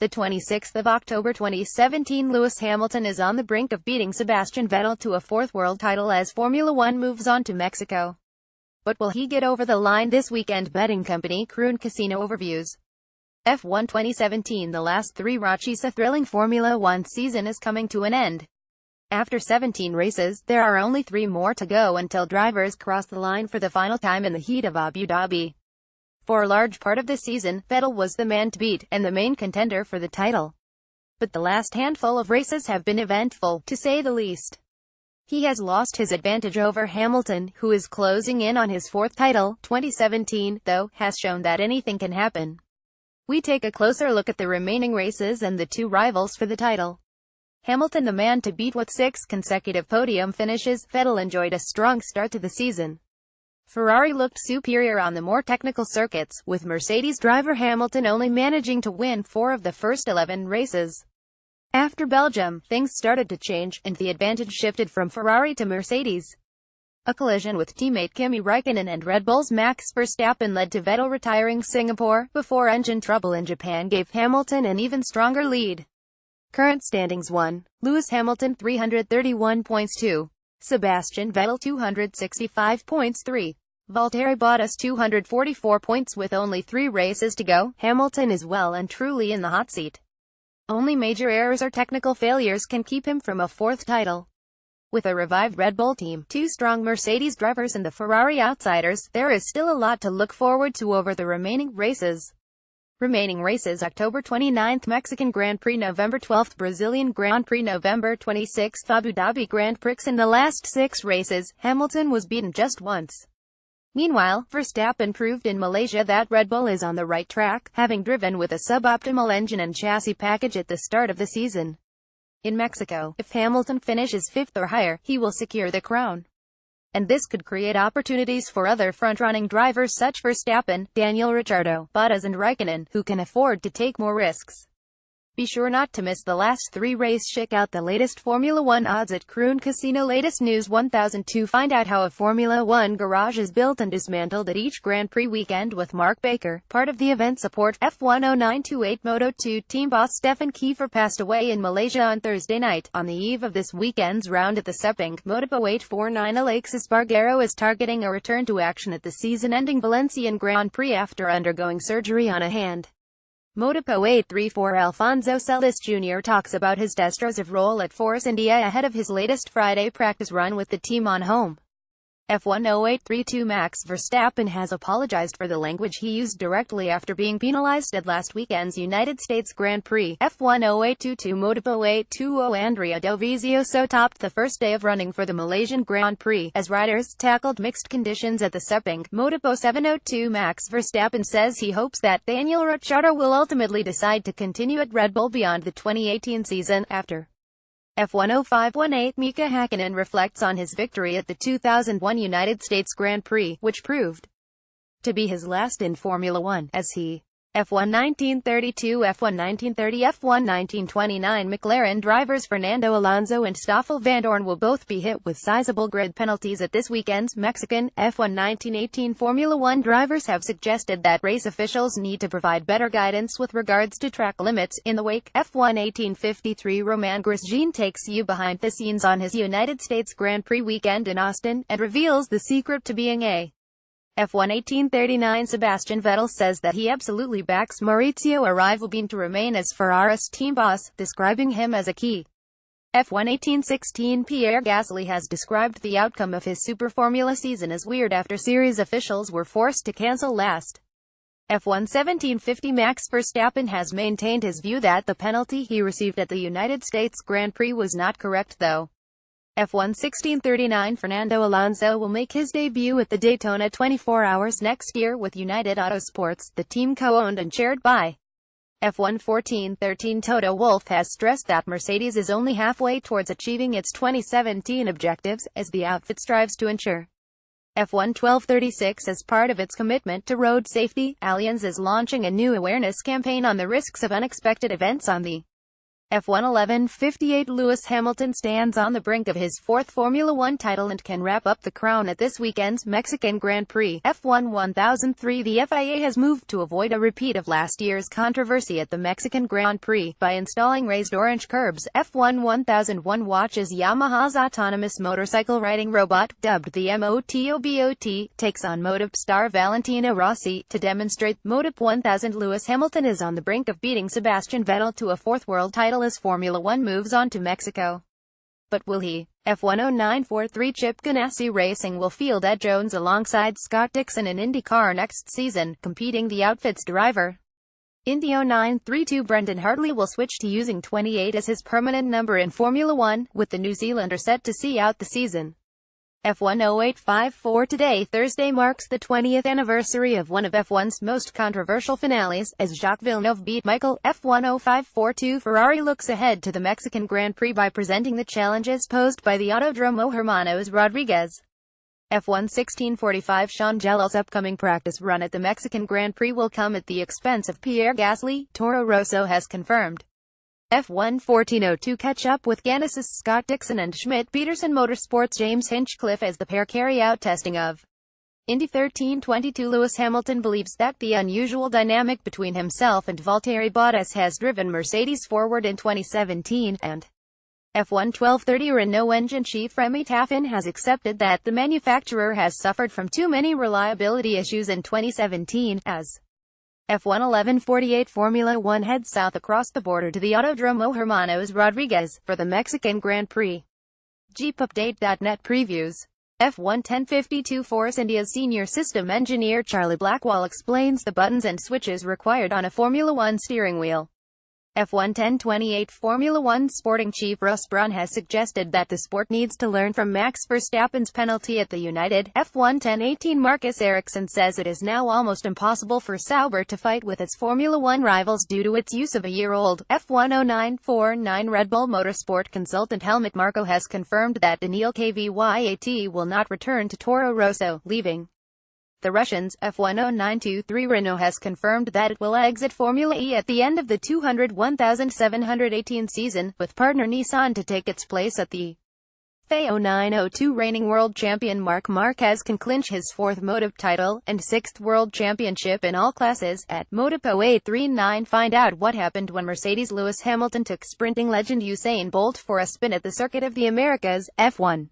The 26th of October 2017, Lewis Hamilton is on the brink of beating Sebastian Vettel to a fourth world title as Formula One moves on to Mexico. But will he get over the line this weekend? Betting company Crown Casino overviews. F1 2017. The last three raucous, thrilling Formula One season is coming to an end. After 17 races, there are only 3 more to go until drivers cross the line for the final time in the heat of Abu Dhabi. For a large part of the season, Vettel was the man to beat, and the main contender for the title. But the last handful of races have been eventful, to say the least. He has lost his advantage over Hamilton, who is closing in on his 4th title. 2017, though, has shown that anything can happen. We take a closer look at the remaining races and the 2 rivals for the title. Hamilton the man to beat with 6 consecutive podium finishes. Vettel enjoyed a strong start to the season. Ferrari looked superior on the more technical circuits, with Mercedes driver Hamilton only managing to win 4 of the first 11 races. After Belgium, things started to change, and the advantage shifted from Ferrari to Mercedes. A collision with teammate Kimi Räikkönen and Red Bull's Max Verstappen led to Vettel retiring Singapore, before engine trouble in Japan gave Hamilton an even stronger lead. Current standings: 1. Lewis Hamilton 331 points. 2. Sebastian Vettel 265 points. 3. Valtteri Bottas 244 points. With only 3 races to go, Hamilton is well and truly in the hot seat. Only major errors or technical failures can keep him from a 4th title. With a revived Red Bull team, 2 strong Mercedes drivers and the Ferrari outsiders, there is still a lot to look forward to over the remaining races. Remaining races: October 29th Mexican Grand Prix, November 12th Brazilian Grand Prix, November 26th Abu Dhabi Grand Prix. In the last 6 races, Hamilton was beaten just once. Meanwhile, Verstappen proved in Malaysia that Red Bull is on the right track, having driven with a suboptimal engine and chassis package at the start of the season. In Mexico, if Hamilton finishes 5th or higher, he will secure the crown. And this could create opportunities for other front-running drivers such as Verstappen, Daniel Ricciardo, Bottas and Räikkönen, who can afford to take more risks. Be sure not to miss the last 3 races. Check out the latest Formula One odds at Crown Casino. Latest news 1002. Find out how a Formula One garage is built and dismantled at each Grand Prix weekend with Mark Baker, part of the event support. F10928 Moto2 team boss Stefan Kiefer passed away in Malaysia on Thursday night. On the eve of this weekend's round at the Sepang, Moto 849 Alexis Spargaro is targeting a return to action at the season-ending Valencian Grand Prix after undergoing surgery on a hand. Moto 834 Alfonso Celis Jr. talks about his destructive role at Force India ahead of his latest Friday practice run with the team on home. F10832 Max Verstappen has apologized for the language he used directly after being penalized at last weekend's United States Grand Prix. F10822 Moto 820 Andrea Dovizioso topped the first day of running for the Malaysian Grand Prix, as riders tackled mixed conditions at the Sepang. Moto 702 Max Verstappen says he hopes that Daniel Ricciardo will ultimately decide to continue at Red Bull beyond the 2018 season. After F10518 Mika Hakkinen reflects on his victory at the 2001 United States Grand Prix, which proved to be his last in Formula One, as he F1 1932 F1 1930 F1 1929 McLaren drivers Fernando Alonso and Stoffel Vandoorne will both be hit with sizable grid penalties at this weekend's Mexican F1 1918. Formula One drivers have suggested that race officials need to provide better guidance with regards to track limits. In the wake, F1 1853 Romain Grosjean takes you behind the scenes on his United States Grand Prix weekend in Austin, and reveals the secret to being a F1 1839 Sebastian Vettel says that he absolutely backs Maurizio Arrivabene to remain as Ferrari's team boss, describing him as a key. F1 1816 Pierre Gasly has described the outcome of his Super Formula season as weird after series officials were forced to cancel last. F1 1750 Max Verstappen has maintained his view that the penalty he received at the United States Grand Prix was not correct, though. F1 1639 Fernando Alonso will make his debut at the Daytona 24 Hours next year with United Autosports, the team co-owned and chaired by F1 1413 Toto Wolff has stressed that Mercedes is only halfway towards achieving its 2017 objectives, as the outfit strives to ensure F1 1236 as part of its commitment to road safety. Allianz is launching a new awareness campaign on the risks of unexpected events on the F1 11:58 Lewis Hamilton stands on the brink of his fourth Formula One title and can wrap up the crown at this weekend's Mexican Grand Prix. F1 1003 The FIA has moved to avoid a repeat of last year's controversy at the Mexican Grand Prix by installing raised orange curbs. F1 1001 watches Yamaha's autonomous motorcycle riding robot, dubbed the MOTOBOT, takes on Moto star Valentino Rossi. To demonstrate Moto 1000, Lewis Hamilton is on the brink of beating Sebastian Vettel to a fourth world title as Formula One moves on to Mexico. But will he? F1 0943 Chip Ganassi Racing will field Ed Jones alongside Scott Dixon in IndyCar next season, competing the outfit's driver. In the 0932 Brendan Hartley will switch to using 28 as his permanent number in Formula One, with the New Zealander set to see out the season. F1 0854 Today, Thursday, marks the 20th anniversary of one of F1's most controversial finales, as Jacques Villeneuve beat Michael. F1 0542 Ferrari looks ahead to the Mexican Grand Prix by presenting the challenges posed by the Autodromo Hermanos Rodriguez. F1 1645 Sean Gello's upcoming practice run at the Mexican Grand Prix will come at the expense of Pierre Gasly, Toro Rosso has confirmed. F1 1402 catch up with Ganassi Scott Dixon and Schmidt-Peterson Motorsports James Hinchcliffe as the pair carry out testing of Indy 1322 Lewis Hamilton believes that the unusual dynamic between himself and Valtteri Bottas has driven Mercedes forward in 2017, and F1 1230 Renault engine chief Remy Taffin has accepted that the manufacturer has suffered from too many reliability issues in 2017, as F1 1148 Formula One heads south across the border to the Autodromo Hermanos Rodriguez for the Mexican Grand Prix. JeepUpdate.net previews. F1 1052 Force India's senior system engineer Charlie Blackwell explains the buttons and switches required on a Formula One steering wheel. F1 1028 Formula One sporting chief Russ Brawn has suggested that the sport needs to learn from Max Verstappen's penalty at the United. F1 1018 Marcus Ericsson says it is now almost impossible for Sauber to fight with its Formula One rivals due to its use of a year-old F1 0949 Red Bull Motorsport consultant Helmut Marko has confirmed that Daniil Kvyat will not return to Toro Rosso, leaving the Russians. F1 0923 Renault has confirmed that it will exit Formula E at the end of the 201,718 season, with partner Nissan to take its place at the FA 0902 reigning world champion Marc Marquez can clinch his fourth Moto title, and sixth world championship in all classes, at Moto 839. Find out what happened when Mercedes' Lewis Hamilton took sprinting legend Usain Bolt for a spin at the Circuit of the Americas. F1